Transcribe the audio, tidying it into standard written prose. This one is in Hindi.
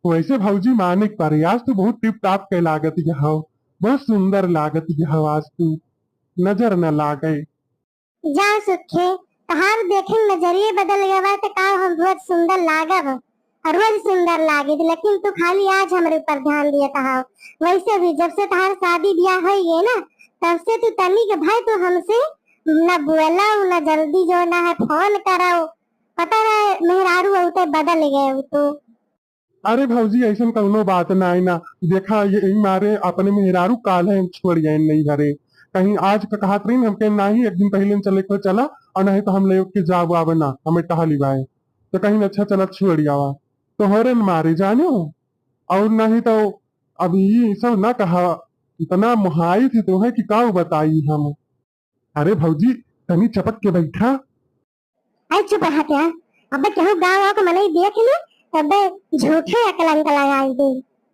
वैसे भौजी माने के पारे आज तो बहुत टिप टाप के लागत हो। बहुत सुंदर लागत हो आज तू। नजर न लागे। जा सुखे तहार देखे नजरिए बदल गया तो का हम बहुत सुंदर लागब और रोज सुंदर लागे लेकिन तू खाली आज हमारे ऊपर ध्यान दिया कहा। वैसे भी जब से तहार शादी ब्याह हो गए ना तब से तू तनी के भाई तू हमसे ना बोला ना जल्दी जो ना है फोन कराओ। पता रहे मेहरारू होते बदल गए तो। अरे भौजी ऐसा कौनो बात ना ना। देखा ये मारे अपने मेहरारू काल है छोड़ गए नहीं घरे। कहीं आज का कहा रही हमके ना ही एक दिन पहले चले को चला और नहीं तो हम ले के जाब आवे ना हमें टहली बाए। तो कहीं अच्छा चला छोड़ आवा तो हरे मारे जानो। और नहीं तो अभी ये सब ना कहा। इतना मुहाई थे तो है कि का बताई हम। अरे भौजी तनी चपक के बैठा। आई चुप रहा क्या। अब केहू गाँव के मने देख ले तब झूठे कलंक लगाई दे।